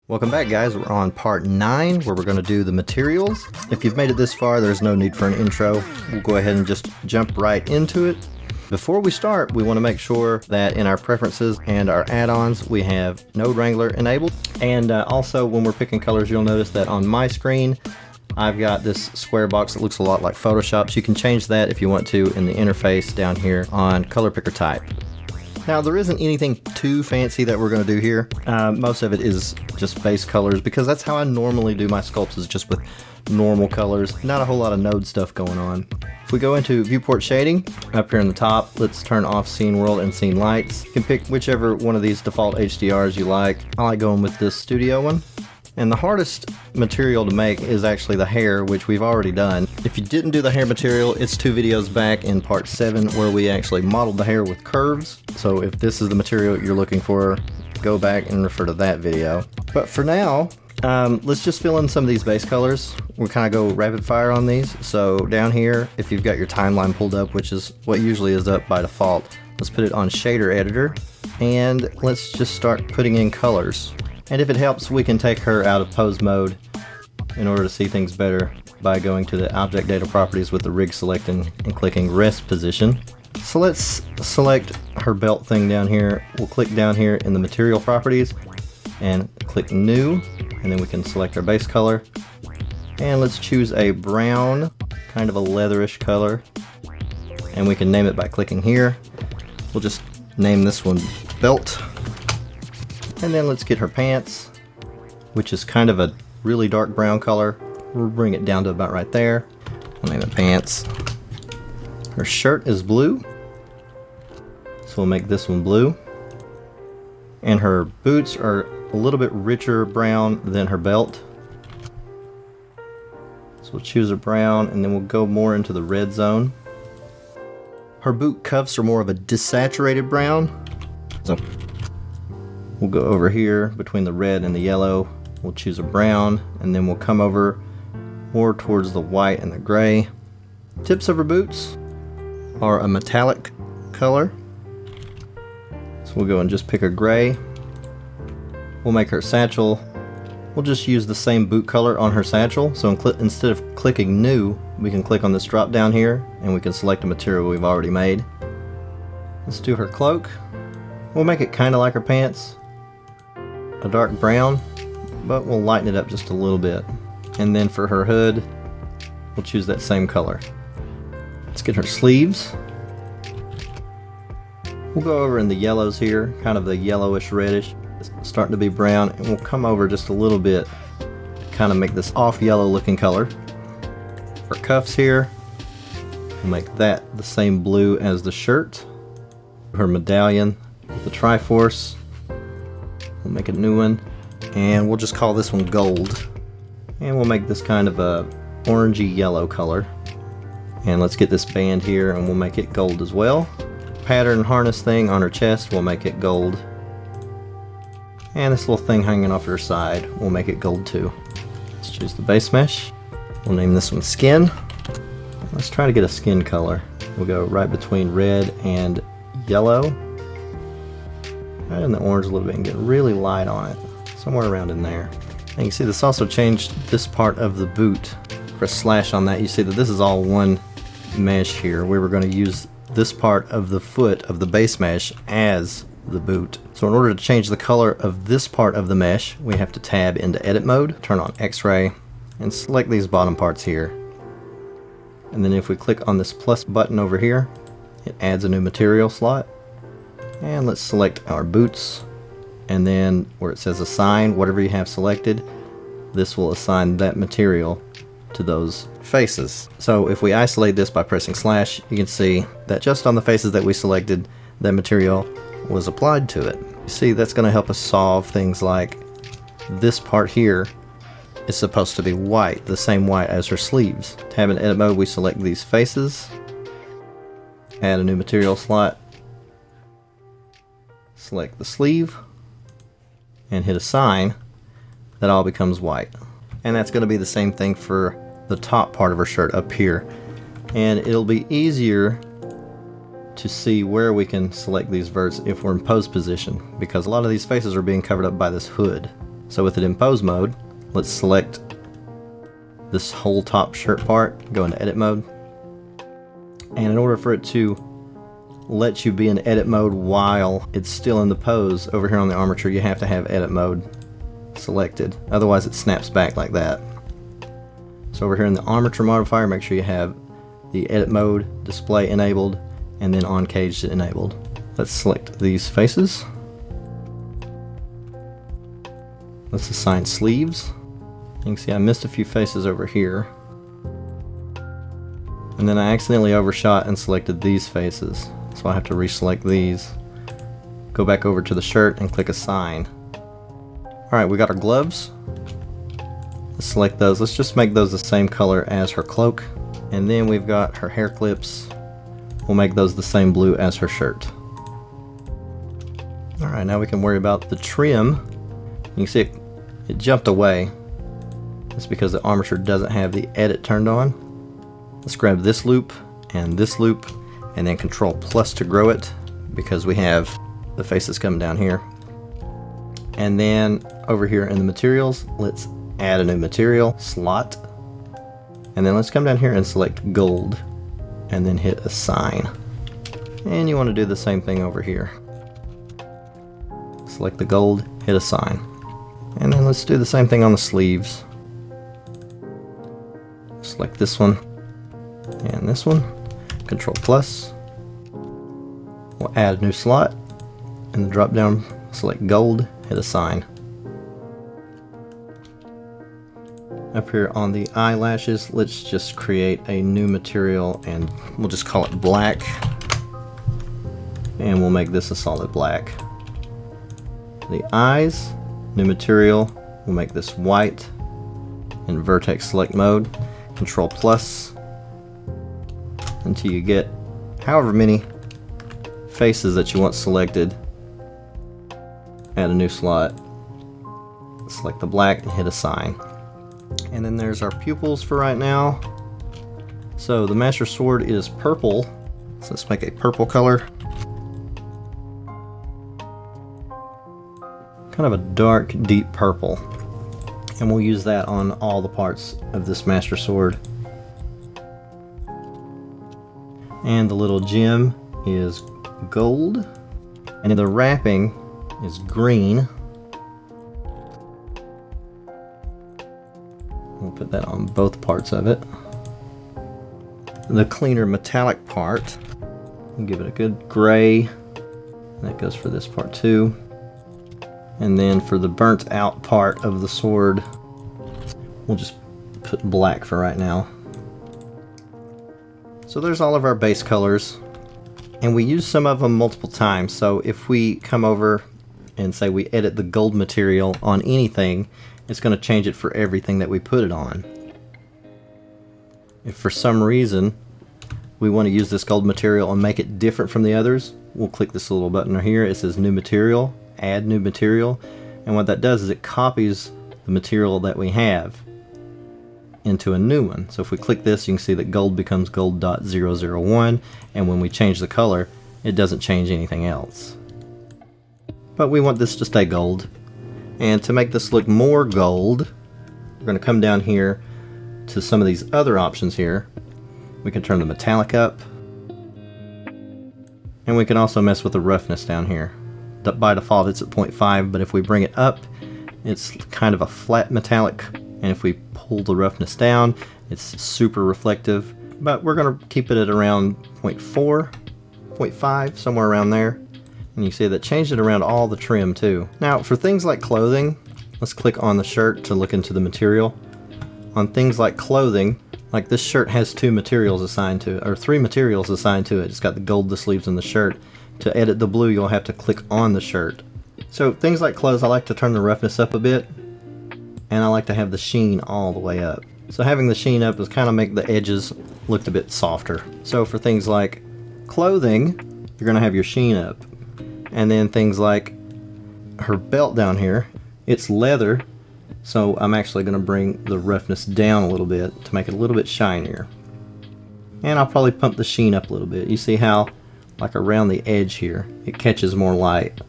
Welcome back, guys. We're on part 9 where we're going to do the materials. If you've made it this far, there's no need for an intro. We'll go ahead and just jump right into it. Before we start, we want to make sure that in our preferences and our add-ons we have Node Wrangler enabled. And also when we're picking colors, you'll notice that on my screen I've got this square box that looks a lot like Photoshop. So you can change that if you want to in the interface down here on color picker type. Now, there isn't anything too fancy that we're going to do here. Most of it is just base colors because that's how I normally do my sculpts, is just with normal colors. Not a whole lot of node stuff going on. If we go into viewport shading, up here in the top, let's turn off scene world and scene lights. You can pick whichever one of these default HDRs you like. I like going with this studio one. And the hardest material to make is actually the hair, which we've already done. If you didn't do the hair material, it's 2 videos back in part 7 where we actually modeled the hair with curves. So if this is the material you're looking for, go back and refer to that video. But for now, let's just fill in some of these base colors. We'll kind of go rapid fire on these. So down here, if you've got your timeline pulled up, which is what usually is up by default, let's put it on shader editor and let's just start putting in colors. And if it helps, we can take her out of pose mode in order to see things better by going to the object data properties with the rig select and clicking rest position. So let's select her belt thing down here. We'll click down here in the material properties and click new, and then we can select our base color. And let's choose a brown, kind of a leatherish color, and we can name it by clicking here. We'll just name this one belt. And then let's get her pants, which is kind of a really dark brown color. We'll bring it down to about right there. We'll name it pants. Her shirt is blue, so we'll make this one blue. And her boots are a little bit richer brown than her belt. So we'll choose a brown and then we'll go more into the red zone. Her boot cuffs are more of a desaturated brown. So we'll go over here between the red and the yellow. We'll choose a brown, and then we'll come over more towards the white and the gray. Tips of her boots are a metallic color. So we'll go and just pick a gray. We'll make her satchel. We'll just use the same boot color on her satchel. So instead of clicking new, we can click on this drop down here, and we can select a material we've already made. Let's do her cloak. We'll make it kind of like her pants. A dark brown, but we'll lighten it up just a little bit. And then for her hood, we'll choose that same color. Let's get her sleeves. We'll go over in the yellows here, kind of the yellowish reddish. It's starting to be brown, and we'll come over just a little bit, kind of make this off yellow looking color. Her cuffs here, we'll make that the same blue as the shirt. Her medallion with the Triforce. We'll make a new one, and we'll just call this one gold. And we'll make this kind of a orangey yellow color. And let's get this band here and we'll make it gold as well. Pattern harness thing on her chest, we'll make it gold. And this little thing hanging off her side, we'll make it gold too. Let's choose the base mesh. We'll name this one skin. Let's try to get a skin color. We'll go right between red and yellow. Right in the orange a little bit and get really light on it, somewhere around in there. And you can see this also changed this part of the boot. Press slash on that, you see that this is all one mesh here. We were going to use this part of the foot of the base mesh as the boot. So in order to change the color of this part of the mesh, we have to tab into edit mode, turn on X-ray, and select these bottom parts here. And then if we click on this plus button over here, it adds a new material slot. And let's select our boots, and then where it says assign, whatever you have selected, this will assign that material to those faces. So if we isolate this by pressing slash, you can see that just on the faces that we selected, that material was applied to it. You see, that's going to help us solve things like this part here is supposed to be white, the same white as her sleeves. Tab in edit mode, we select these faces, add a new material slot, select the sleeve, and hit assign. That all becomes white. And that's going to be the same thing for the top part of her shirt up here. And it'll be easier to see where we can select these verts if we're in pose position, because a lot of these faces are being covered up by this hood. So with it in pose mode, let's select this whole top shirt part, go into edit mode. And in order for it to let you be in edit mode while it's still in the pose, over here on the armature you have to have edit mode selected. Otherwise it snaps back like that. So over here in the armature modifier, make sure you have the edit mode display enabled and then on cage enabled. Let's select these faces. Let's assign sleeves. You can see I missed a few faces over here. And then I accidentally overshot and selected these faces. So I have to reselect these. Go back over to the shirt and click assign. Alright, we got our gloves. Let's select those. Let's just make those the same color as her cloak. And then we've got her hair clips. We'll make those the same blue as her shirt. Alright, now we can worry about the trim. You can see it jumped away. That's because the armature doesn't have the edit turned on. Let's grab this loop and then Control plus to grow it because we have the faces coming down here. And then over here in the materials, let's add a new material, slot. And then let's come down here and select gold and then hit assign. And you want to do the same thing over here. Select the gold, hit assign. And then let's do the same thing on the sleeves. Select this one and this one. Control plus. We'll add a new slot. In the drop down, select gold, hit assign. Up here on the eyelashes, let's just create a new material and we'll just call it black. And we'll make this a solid black. The eyes, new material, we'll make this white in vertex select mode. Control plus until you get however many faces that you want selected. Add a new slot, select the black and hit assign. And then there's our pupils for right now. So the master sword is purple, so let's make a purple color. Kind of a dark deep purple, and we'll use that on all the parts of this master sword. And the little gem is gold, and then the wrapping is green. We'll put that on both parts of it. The cleaner metallic part, we'll give it a good gray. That goes for this part too. And then for the burnt out part of the sword, we'll just put black for right now. So there's all of our base colors, and we use some of them multiple times. So if we come over and say we edit the gold material on anything, it's going to change it for everything that we put it on. If for some reason we want to use this gold material and make it different from the others, we'll click this little button right here. It says new material, add new material, and what that does is it copies the material that we have into a new one. So if we click this, you can see that gold becomes gold.001, and when we change the color, it doesn't change anything else. But we want this to stay gold. And to make this look more gold, we're going to come down here to some of these other options here. We can turn the metallic up, and we can also mess with the roughness down here. By default it's at 0.5, but if we bring it up, it's kind of a flat metallic, and if we pull the roughness down, it's super reflective. But we're going to keep it at around 0.4, 0.5, somewhere around there. And you see that changed it around all the trim too. Now for things like clothing, let's click on the shirt to look into the material. On things like clothing, like this shirt has 2 materials assigned to it, or 3 materials assigned to it. It's got the gold, the sleeves, and the shirt. To edit the blue, you'll have to click on the shirt. So things like clothes, I like to turn the roughness up a bit, and I like to have the sheen all the way up. So having the sheen up is kind of make the edges look a bit softer. So for things like clothing, you're going to have your sheen up. And then things like her belt down here, it's leather, so I'm actually going to bring the roughness down a little bit to make it a little bit shinier. And I'll probably pump the sheen up a little bit. You see how, like around the edge here, it catches more light.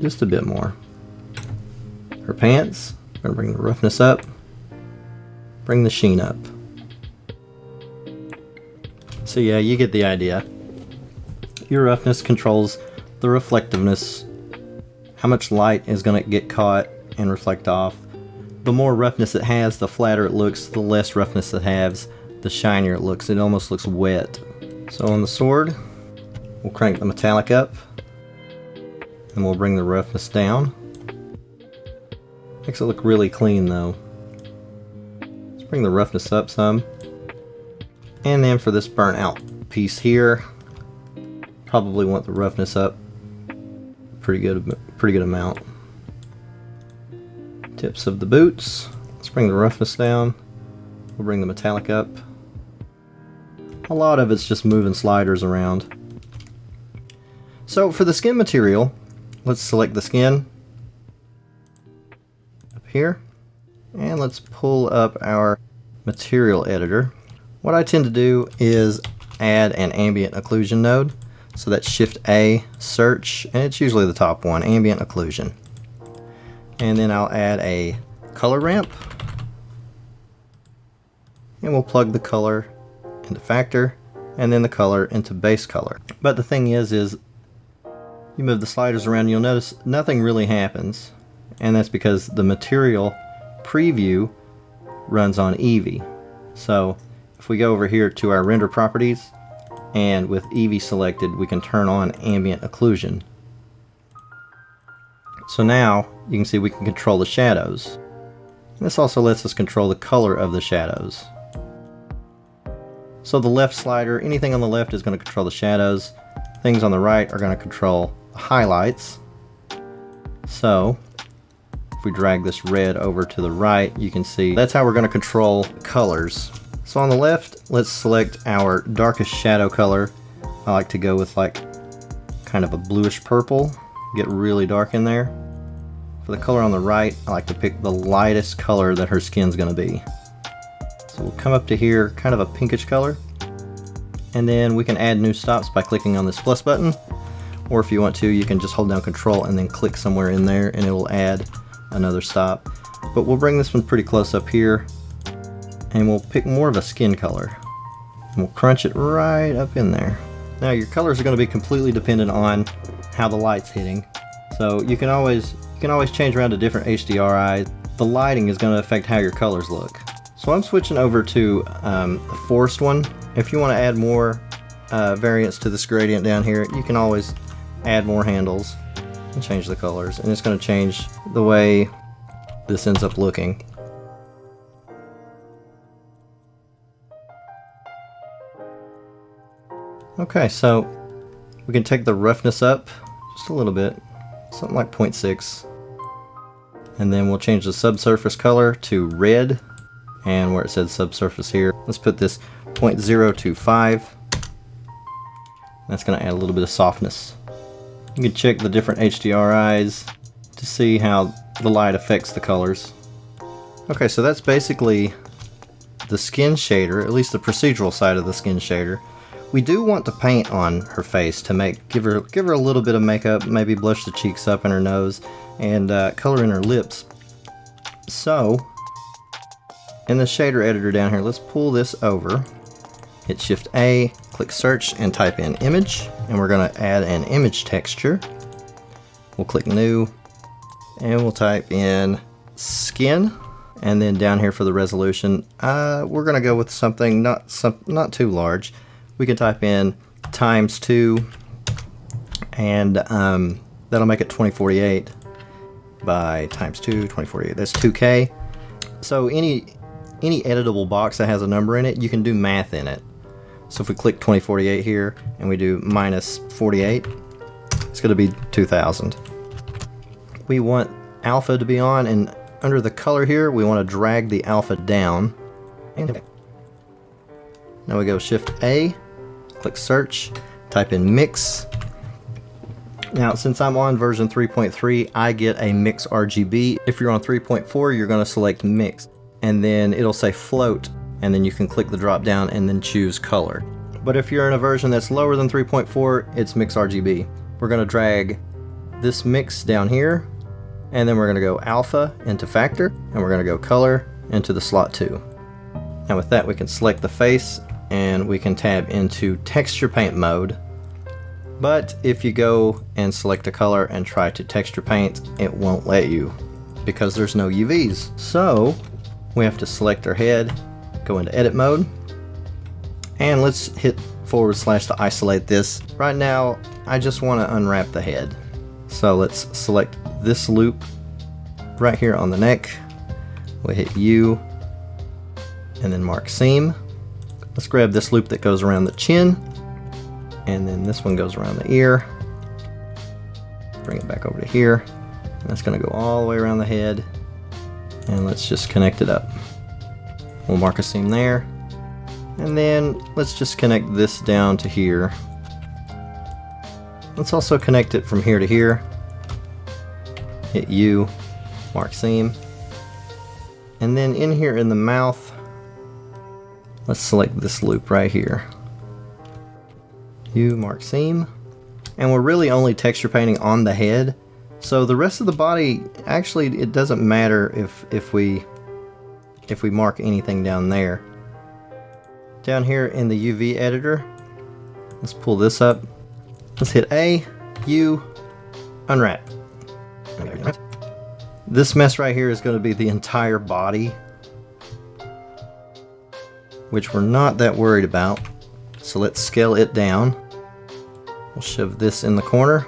Just a bit more. her pants. We're gonna bring the roughness up, bring the sheen up. So yeah, you get the idea. Your roughness controls the reflectiveness, how much light is gonna get caught and reflect off. The more roughness it has, the flatter it looks. The less roughness it has, the shinier it looks. It almost looks wet. So on the sword, we'll crank the metallic up, and we'll bring the roughness down. Makes it look really clean though. Let's bring the roughness up some. And then for this burnt out piece here, probably want the roughness up pretty good amount. Tips of the boots, let's bring the roughness down. We'll bring the metallic up. A lot of it's just moving sliders around. So for the skin material, let's select the skin up here, and let's pull up our material editor. What I tend to do is add an ambient occlusion node. So that's Shift A, search, and it's usually the top one, ambient occlusion. And then I'll add a color ramp, and we'll plug the color into factor, and then the color into base color. But the thing is you move the sliders around, you'll notice nothing really happens, and that's because the material preview runs on Eevee. So if we go over here to our render properties, and with Eevee selected, we can turn on ambient occlusion. So now you can see we can control the shadows. This also lets us control the color of the shadows. So the left slider, anything on the left is going to control the shadows. Things on the right are going to control the highlights. So if we drag this red over to the right, you can see that's how we're going to control colors. So on the left, let's select our darkest shadow color. I like to go with like kind of a bluish purple, get really dark in there. For the color on the right, I like to pick the lightest color that her skin's gonna be. So we'll come up to here, kind of a pinkish color. And then we can add new stops by clicking on this plus button. Or if you want to, you can just hold down Control and then click somewhere in there and it will add another stop. But we'll bring this one pretty close up here. And we'll pick more of a skin color. And we'll crunch it right up in there. Now your colors are going to be completely dependent on how the light's hitting. So you can always change around to different HDRIs. The lighting is going to affect how your colors look. So I'm switching over to the forced one. If you want to add more variance to this gradient down here, you can always add more handles and change the colors. And it's going to change the way this ends up looking. Okay, so we can take the roughness up just a little bit, something like 0.6, and then we'll change the subsurface color to red, and where it says subsurface here, let's put this 0.025. That's going to add a little bit of softness. You can check the different HDRIs to see how the light affects the colors. Okay, so that's basically the skin shader, at least the procedural side of the skin shader. We do want to paint on her face to give her a little bit of makeup, maybe blush the cheeks up and her nose, and color in her lips. So, in the shader editor down here, let's pull this over, hit Shift A, click search, and type in image, and we're going to add an image texture. We'll click new, and we'll type in skin, and then down here for the resolution, we're going to go with something not too large. We can type in ×2, and that'll make it 2048 by ×2, 2048. That's 2K. So any editable box that has a number in it, you can do math in it. So if we click 2048 here and we do -48, it's going to be 2000. We want alpha to be on, and under the color here, we want to drag the alpha down. Now we go Shift A, click search, type in mix. Now since I'm on version 3.3, I get a mix RGB. If you're on 3.4, you're going to select mix, and then it'll say float, and then you can click the drop down and then choose color. But if you're in a version that's lower than 3.4, it's mix RGB. We're going to drag this mix down here, And then we're going to go alpha into factor, and we're going to go color into the slot 2. And with that we can select the face and we can tab into texture paint mode. But if you go and select a color and try to texture paint, it won't let you because there's no UVs. So we have to select our head, go into edit mode, and let's hit / to isolate this. Right now I just want to unwrap the head. So let's select this loop right here on the neck. We'll hit U and then mark seam. Let's grab this loop that goes around the chin, and then this one goes around the ear. Bring it back over to here. And that's going to go all the way around the head, and let's just connect it up. We'll mark a seam there, and then let's just connect this down to here. Let's also connect it from here to here. Hit U, mark seam, and then in here in the mouth, let's select this loop right here. U, mark seam, and we're really only texture painting on the head. So the rest of the body, actually, it doesn't matter if we mark anything down there. Down here in the UV editor, let's pull this up. Let's hit A, U, unwrap. This mess right here is going to be the entire body, which we're not that worried about. So let's scale it down. We'll shove this in the corner.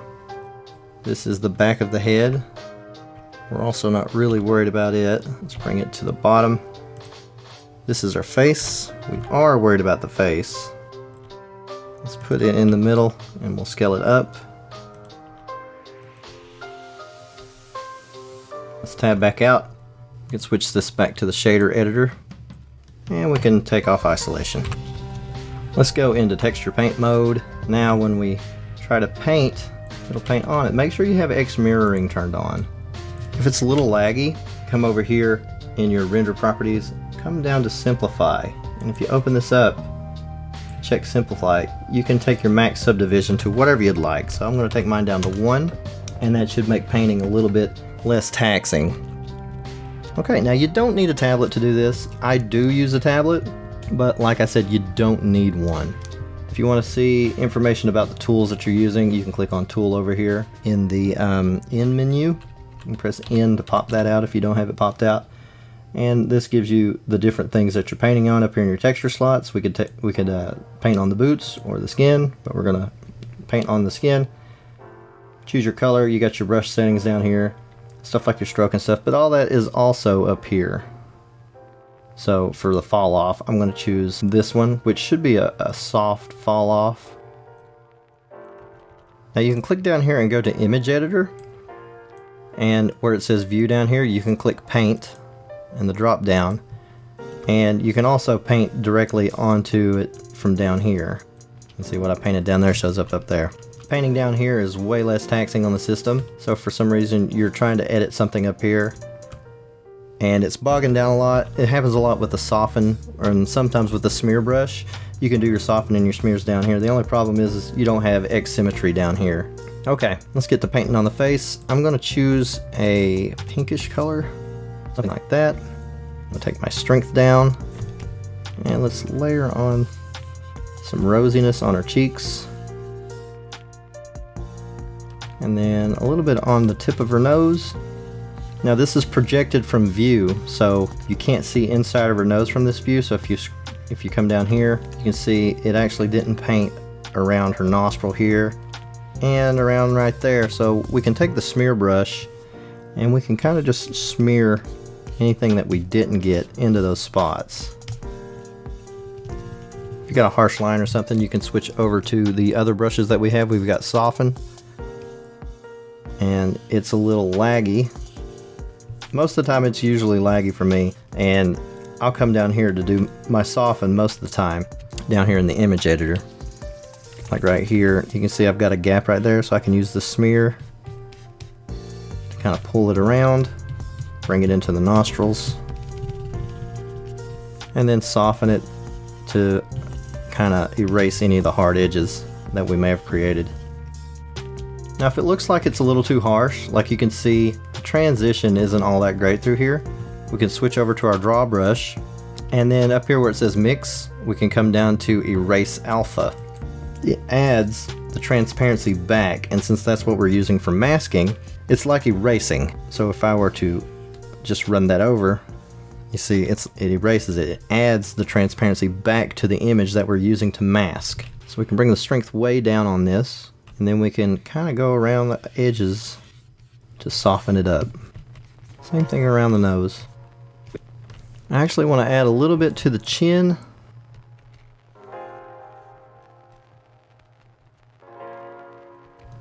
This is the back of the head. We're also not really worried about it. Let's bring it to the bottom. This is our face. We are worried about the face. Let's put it in the middle and we'll scale it up. Let's tab back out. We can switch this back to the shader editor, and we can take off isolation. Let's go into texture paint mode. Now when we try to paint, it'll paint on it. Make sure you have X mirroring turned on. If it's a little laggy, come over here in your render properties, come down to simplify, and if you open this up, check simplify, you can take your max subdivision to whatever you'd like. So I'm going to take mine down to 1, and that should make painting a little bit less taxing. Okay, now you don't need a tablet to do this. I do use a tablet, but like I said, you don't need one. If you want to see information about the tools that you're using, you can click on tool over here in the N menu. You can press N to pop that out if you don't have it popped out. And this gives you the different things that you're painting on up here in your texture slots. We could paint on the boots or the skin, but we're gonna paint on the skin. Choose your color. You got your brush settings down here, stuff like your stroke and stuff, but all that is also up here. So for the fall off, I'm going to choose this one, which should be a soft fall off. Now you can click down here and go to image editor, and where it says view down here, you can click paint in the drop down, and you can also paint directly onto it from down here. You can see what I painted down there shows up there. Painting down here is way less taxing on the system, so if for some reason you're trying to edit something up here and it's bogging down a lot, it happens a lot with the soften, and sometimes with the smear brush. You can do your soften and your smears down here. The only problem is you don't have X symmetry down here. Okay, let's get to painting on the face. I'm going to choose a pinkish color, something like that. I'm going to take my strength down, and let's layer on some rosiness on our cheeks, and then a little bit on the tip of her nose. Now this is projected from view, so you can't see inside of her nose from this view. So if you come down here, you can see it actually didn't paint around her nostril here and around right there. So we can take the smear brush and we can kind of just smear anything that we didn't get into those spots. If you got a harsh line or something, you can switch over to the other brushes that we have. We've got soften, and it's a little laggy. Most of the time it's usually laggy for me, and I'll come down here to do my soften most of the time down here in the image editor. Like right here, you can see I've got a gap right there, so I can use the smear to kind of pull it around, bring it into the nostrils, and then soften it to kind of erase any of the hard edges that we may have created. Now if it looks like it's a little too harsh, like you can see the transition isn't all that great through here, we can switch over to our draw brush, and then up here where it says mix, we can come down to erase alpha. It adds the transparency back, and since that's what we're using for masking, it's like erasing. So if I were to just run that over, you see it erases it. It adds the transparency back to the image that we're using to mask. So we can bring the strength way down on this, and then we can kind of go around the edges to soften it up. Same thing around the nose. I actually want to add a little bit to the chin.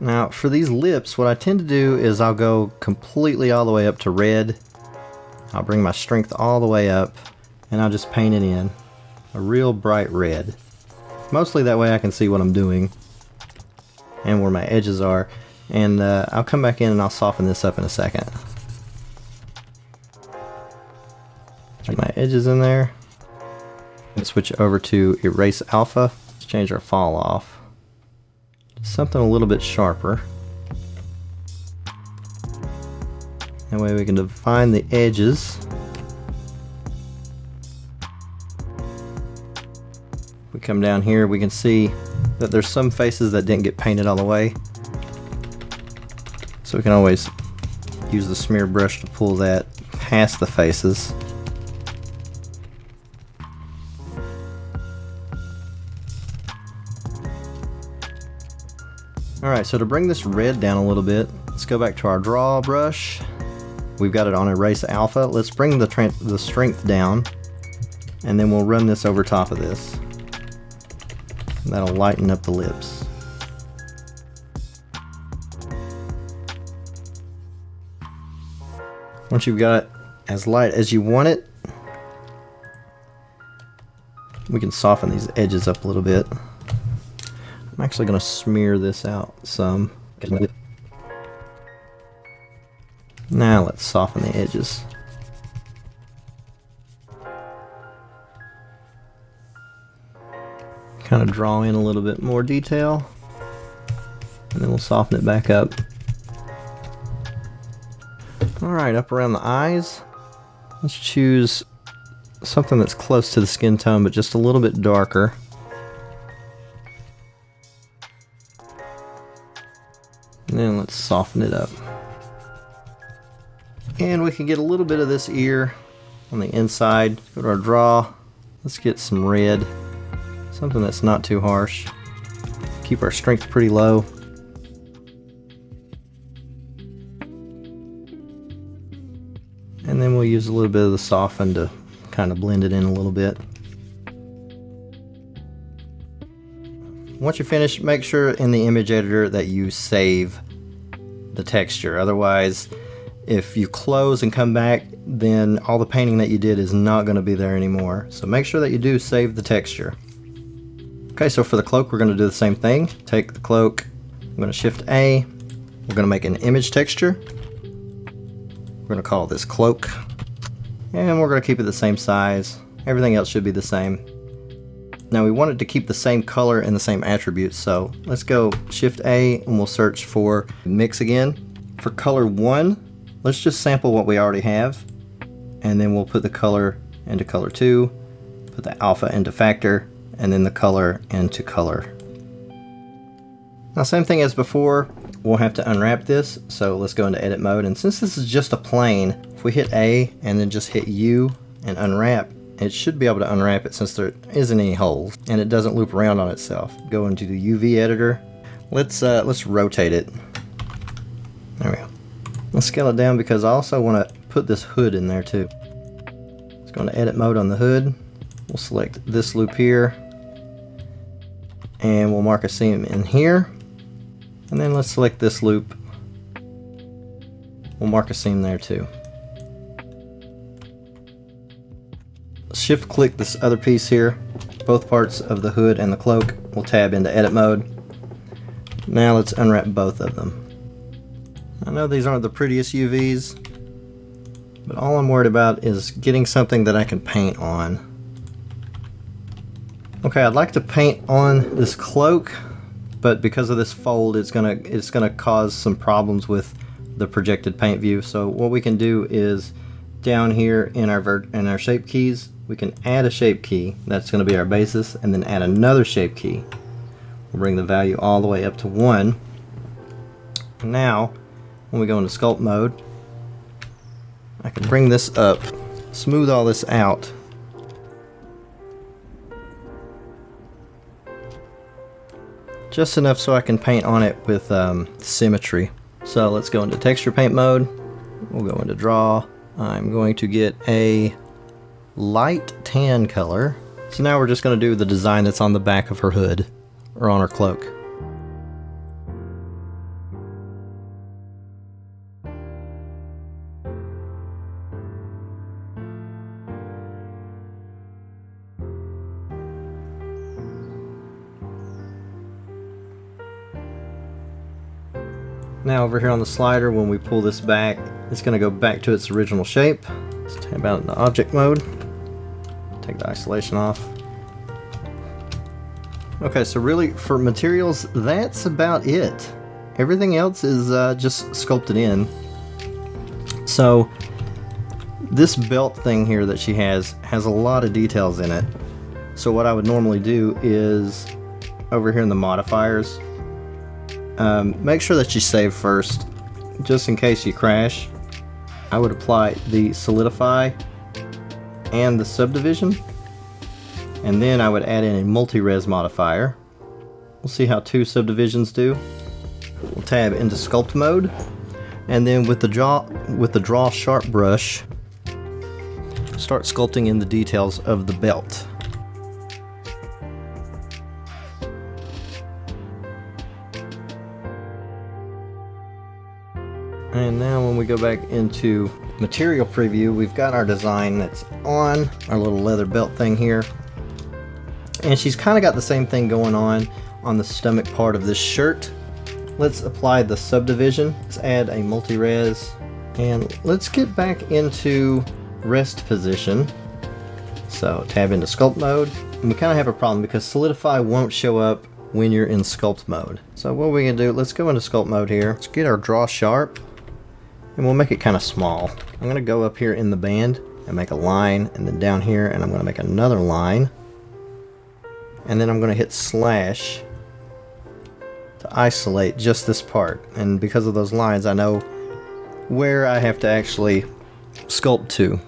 Now for these lips, what I tend to do is I'll go completely all the way up to red. I'll bring my strength all the way up, and I'll just paint it in a real bright red. Mostly that way I can see what I'm doing and where my edges are. And I'll come back in and I'll soften this up in a second. Get my edges in there. And switch over to erase alpha. Let's change our fall off. Something a little bit sharper. That way we can define the edges. We come down here, we can see that there's some faces that didn't get painted all the way. So we can always use the smear brush to pull that past the faces. Alright, so to bring this red down a little bit, let's go back to our draw brush. We've got it on erase alpha. Let's bring the strength down, and then we'll run this over top of this. That'll lighten up the lips. Once you've got it as light as you want it, we can soften these edges up a little bit. I'm actually going to smear this out some. Now let's soften the edges. Kind of draw in a little bit more detail, and then we'll soften it back up. Alright, up around the eyes, let's choose something that's close to the skin tone but just a little bit darker. And then let's soften it up. And we can get a little bit of this ear on the inside. Go to our draw. Let's get some red. Something that's not too harsh. Keep our strength pretty low. And then we'll use a little bit of the soften to kind of blend it in a little bit. Once you're finished, make sure in the image editor that you save the texture. Otherwise, if you close and come back, then all the painting that you did is not going to be there anymore. So make sure that you do save the texture. Okay, so for the cloak, we're going to do the same thing. Take the cloak, I'm going to Shift A, we're going to make an image texture. We're going to call this cloak, and we're going to keep it the same size. Everything else should be the same. Now we want it to keep the same color and the same attributes, so let's go Shift A and we'll search for mix again. For color 1, let's just sample what we already have, and then we'll put the color into color 2, put the alpha into factor, and then the color into color. Now same thing as before, we'll have to unwrap this, so let's go into edit mode, and since this is just a plane, if we hit A and then just hit U and unwrap, it should be able to unwrap it since there isn't any holes and it doesn't loop around on itself. Go into the UV editor. Let's rotate it. There we go. Let's scale it down because I also want to put this hood in there too. Let's go into edit mode on the hood. We'll select this loop here, and we'll mark a seam in here, and then let's select this loop. We'll mark a seam there too. Shift click this other piece here, both parts of the hood and the cloak. We'll tab into edit mode. Now let's unwrap both of them. I know these aren't the prettiest UVs, but all I'm worried about is getting something that I can paint on. Okay, I'd like to paint on this cloak, but because of this fold, it's gonna cause some problems with the projected paint view. So what we can do is down here in our shape keys, we can add a shape key. That's going to be our basis, and then add another shape key. We'll bring the value all the way up to 1. Now, when we go into sculpt mode, I can bring this up, smooth all this out. Just enough so I can paint on it with symmetry. So let's go into texture paint mode. We'll go into draw. I'm going to get a light tan color. So now we're just going to do the design that's on the back of her hood, or on her cloak. Now over here on the slider, when we pull this back, it's going to go back to its original shape. Let's tab out into object mode. Take the isolation off. Okay, so really for materials, that's about it. Everything else is just sculpted in. So this belt thing here that she has a lot of details in it. So what I would normally do is over here in the modifiers, make sure that you save first, just in case you crash. I would apply the solidify and the subdivision, and then I would add in a multi-res modifier. We'll see how 2 subdivisions do. We'll tab into sculpt mode, and then with the draw sharp brush, start sculpting in the details of the belt. And now when we go back into material preview, we've got our design that's on our little leather belt thing here. And she's kind of got the same thing going on the stomach part of this shirt. Let's apply the subdivision. Let's add a multi-res. And let's get back into rest position. So tab into sculpt mode. And we kind of have a problem because solidify won't show up when you're in sculpt mode. So what we can do, let's go into sculpt mode here. Let's get our draw sharp. And we'll make it kind of small. I'm going to go up here in the band and make a line, and then down here, and I'm going to make another line. And then I'm going to hit slash to isolate just this part. And because of those lines, I know where I have to actually sculpt to.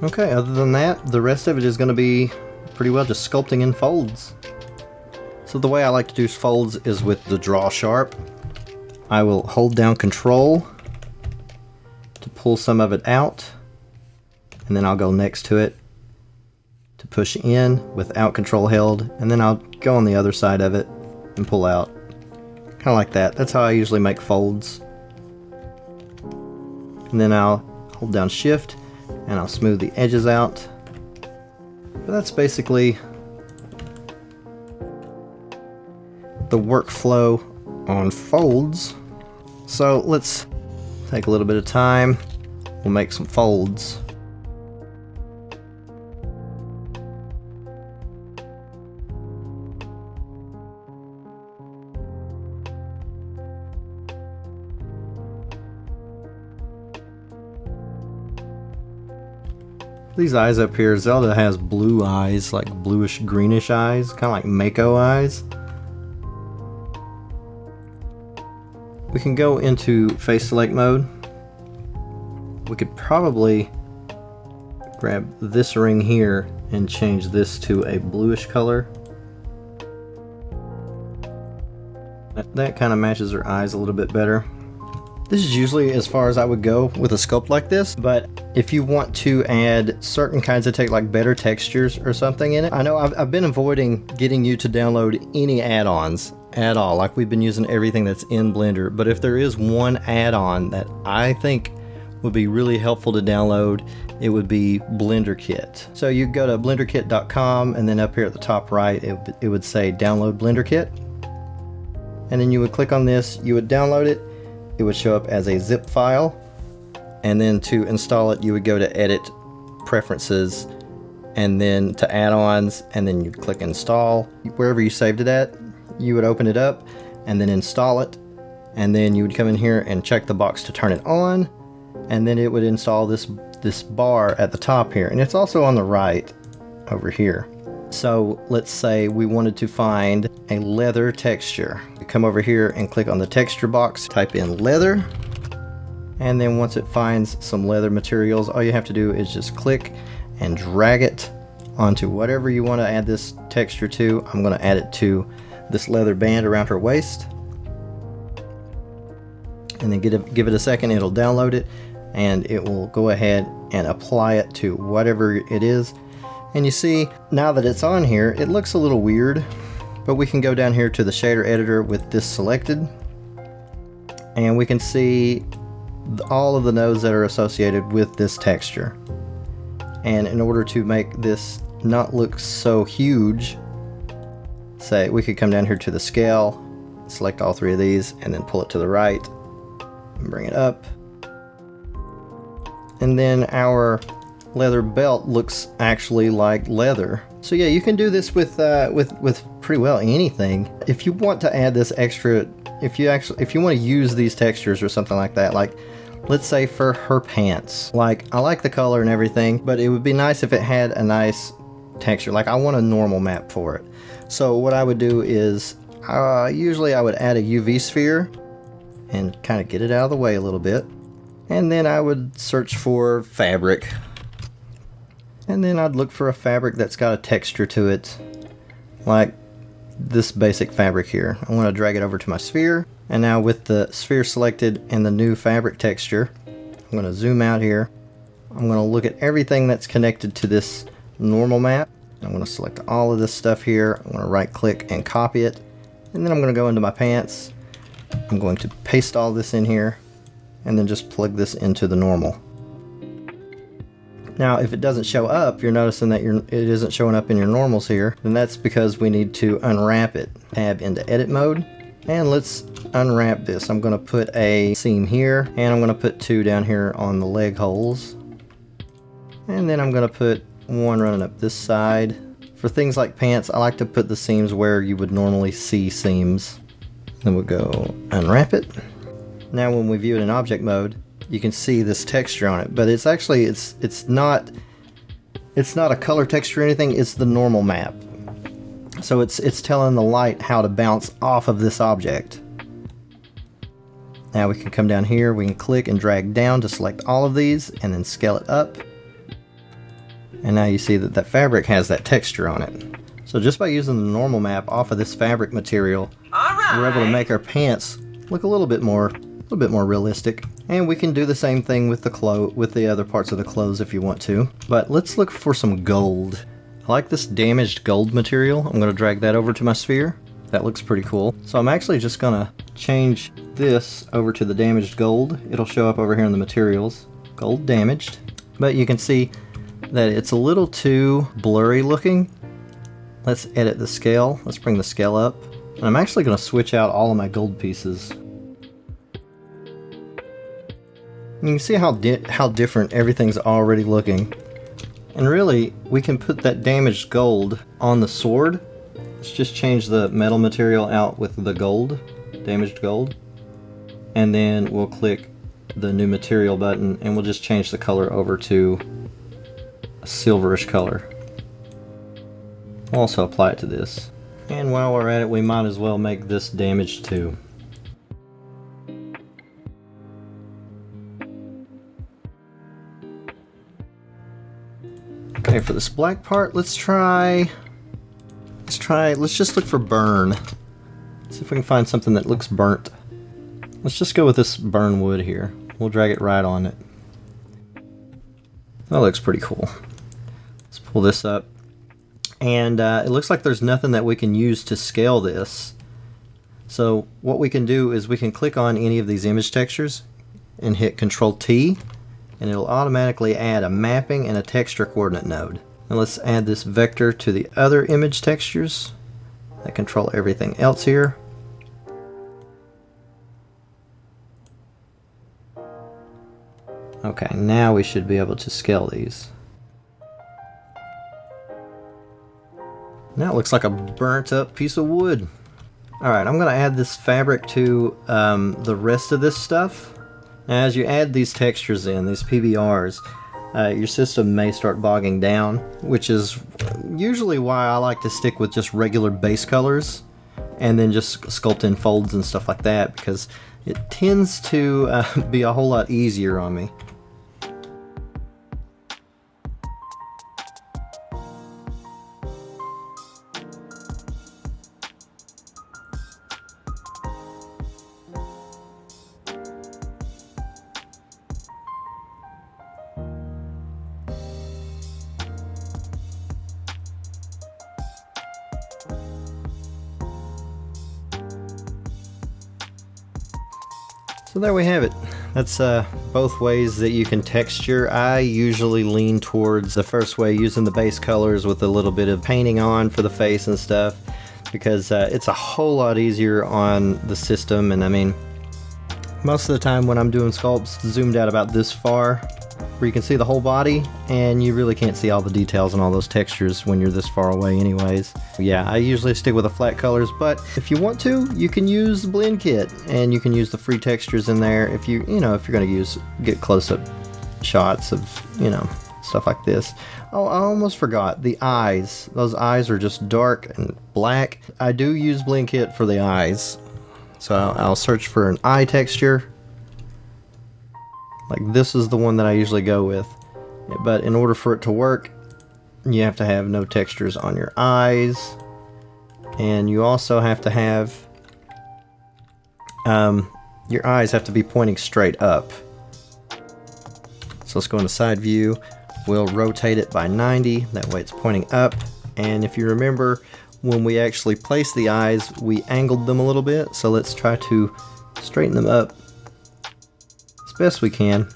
Okay, other than that, the rest of it is going to be pretty well just sculpting in folds. So the way I like to do folds is with the draw sharp. I will hold down Control to pull some of it out, and then I'll go next to it to push in without Control held, and then I'll go on the other side of it and pull out. Kind of like that. That's how I usually make folds. And then I'll hold down Shift and I'll smooth the edges out. But that's basically the workflow on folds. So let's take a little bit of time. We'll make some folds. These eyes up here, Zelda has blue eyes, like bluish greenish eyes, kind of like Mako eyes. We can go into face select mode. We could probably grab this ring here and change this to a bluish color. That kind of matches her eyes a little bit better. This is usually as far as I would go with a sculpt like this, but if you want to add certain kinds of like better textures or something in it, I know I've been avoiding getting you to download any add-ons at all, like we've been using everything that's in Blender, but if there is one add-on that I think would be really helpful to download, it would be BlenderKit. So you go to blenderkit.com, and then up here at the top right it would say download BlenderKit, and then you would click on this, you would download it. It would show up as a zip file, and then to install it you would go to edit, preferences, and then to add-ons, and then you'd click install. Wherever you saved it at, you would open it up and then install it, and then you would come in here and check the box to turn it on, and then it would install this bar at the top here, and it's also on the right over here. So let's say we wanted to find a leather texture. You come over here and click on the texture box, type in leather, and then once it finds some leather materials, all you have to do is just click and drag it onto whatever you want to add this texture to. I'm going to add it to this leather band around her waist, and then give it a second. It'll download it, and it will go ahead and apply it to whatever it is. And you see, now that it's on here, it looks a little weird, but we can go down here to the shader editor with this selected, and we can see all of the nodes that are associated with this texture. And in order to make this not look so huge, say we could come down here to the scale, select all three of these, and then pull it to the right and bring it up. And then our leather belt looks actually like leather. So yeah, you can do this with pretty well anything. If you want to add this extra, if you want to use these textures or something like that, like let's say for her pants, like I like the color and everything, but it would be nice if it had a nice texture. Like I want a normal map for it. So what I would do is usually I would add a UV sphere and kind of get it out of the way a little bit, and then I would search for fabric, and then I'd look for a fabric that's got a texture to it, like this basic fabric here. I want to drag it over to my sphere, and now with the sphere selected and the new fabric texture, I'm going to zoom out here. I'm going to look at everything that's connected to this normal map. I'm going to select all of this stuff here. I'm going to right click and copy it, and then I'm going to go into my pants. I'm going to paste all this in here, and then just plug this into the normal. Now if it doesn't show up, you're noticing that it isn't showing up in your normals here, then that's because we need to unwrap it. Tab into edit mode, and let's unwrap this. I'm going to put a seam here, and I'm going to put two down here on the leg holes, and then I'm going to put one running up this side. For things like pants, I like to put the seams where you would normally see seams. Then we'll go unwrap it. Now when we view it in object mode, you can see this texture on it, but it's actually it's not a color texture or anything. It's the normal map. So it's telling the light how to bounce off of this object. Now we can come down here, we can click and drag down to select all of these, and then scale it up. And now you see that that fabric has that texture on it. So just by using the normal map off of this fabric material, we're able to make our pants look a little bit more realistic. And we can do the same thing with the other parts of the clothes if you want to. But let's look for some gold. I like this damaged gold material. I'm going to drag that over to my sphere. That looks pretty cool. So I'm actually just going to change this over to the damaged gold. It'll show up over here in the materials. Gold damaged. But you can see that it's a little too blurry looking. Let's edit the scale. Let's bring the scale up. And I'm actually going to switch out all of my gold pieces. You can see how different everything's already looking. And really, we can put that damaged gold on the sword. Let's just change the metal material out with the gold, damaged gold. And then we'll click the new material button, and we'll just change the color over to a silverish color. We'll also apply it to this. And while we're at it, we might as well make this damaged too. Okay, for this black part, let's just look for burn. See if we can find something that looks burnt. Let's just go with this burn wood here. We'll drag it right on it. That looks pretty cool. Let's pull this up. And it looks like there's nothing that we can use to scale this. So what we can do is we can click on any of these image textures and hit Control-T, and it'll automatically add a mapping and a texture coordinate node. And let's add this vector to the other image textures that control everything else here. Okay, now we should be able to scale these. Now it looks like a burnt up piece of wood. Alright, I'm going to add this fabric to the rest of this stuff. Now, as you add these textures in, these PBRs, your system may start bogging down, which is usually why I like to stick with just regular base colors and then just sculpt in folds and stuff like that, because it tends to be a whole lot easier on me. So there we have it. That's both ways that you can texture. I usually lean towards the first way, using the base colors with a little bit of painting on for the face and stuff, because it's a whole lot easier on the system. And I mean, most of the time when I'm doing sculpts zoomed out about this far, where you can see the whole body, and you really can't see all the details and all those textures when you're this far away anyways. Yeah, I usually stick with the flat colors, but if you want to, you can use BlendKit, and you can use the free textures in there if you know, if you're going to get close-up shots of, you know, stuff like this. Oh, I almost forgot, the eyes. Those eyes are just dark and black. I do use BlendKit for the eyes. So I'll search for an eye texture. Like this is the one that I usually go with, but in order for it to work, you have to have no textures on your eyes, and you also have to have your eyes have to be pointing straight up. So let's go into side view. We'll rotate it by 90, that way it's pointing up. And if you remember, when we actually placed the eyes, we angled them a little bit, so let's try to straighten them up best we can,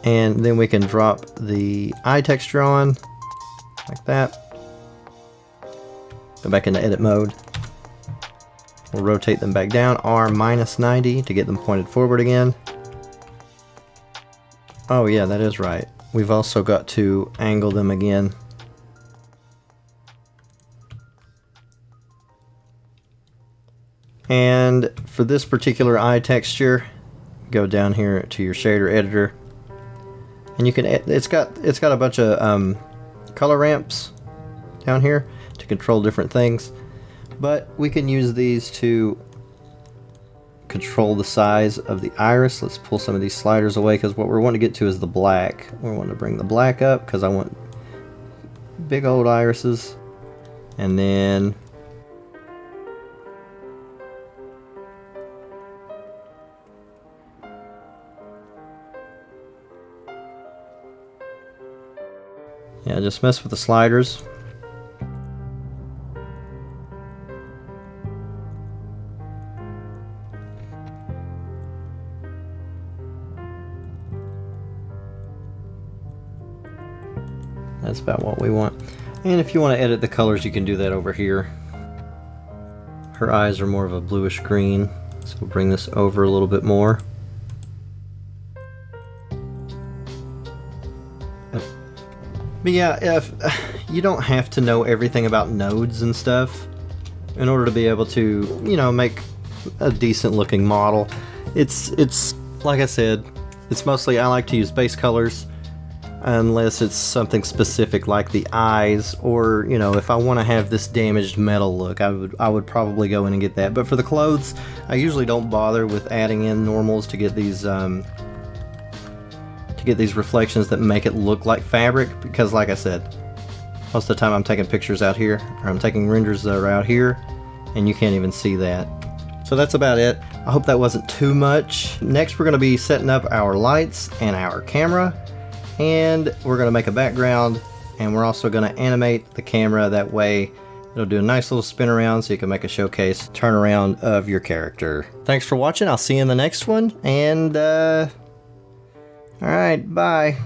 and then we can drop the eye texture on like that. Go back into edit mode. We'll rotate them back down, R minus 90 to get them pointed forward again. Oh yeah, that is right. We've also got to angle them again. And for this particular eye texture, go down here to your shader editor, and you can, it's got a bunch of color ramps down here to control different things, but we can use these to control the size of the iris. Let's pull some of these sliders away, because what we're wanting to get to is the black. We want to bring the black up because I want big old irises, and then yeah, just mess with the sliders. That's about what we want. And if you want to edit the colors, you can do that over here. Her eyes are more of a bluish green, so we'll bring this over a little bit more. But yeah, if you don't have to know everything about nodes and stuff in order to be able to, you know, make a decent looking model. It's like I said, it's mostly, I like to use base colors unless it's something specific like the eyes, or, you know, if I want to have this damaged metal look, I would probably go in and get that. But for the clothes, I usually don't bother with adding in normals to get these reflections that make it look like fabric, because like I said, most of the time I'm taking pictures out here, or I'm taking renders that are out here, and you can't even see that. So that's about it. I hope that wasn't too much. Next we're going to be setting up our lights and our camera, and we're going to make a background, and we're also going to animate the camera. That way it'll do a nice little spin around so you can make a showcase turn around of your character. Thanks for watching. I'll see you in the next one, and alright, bye.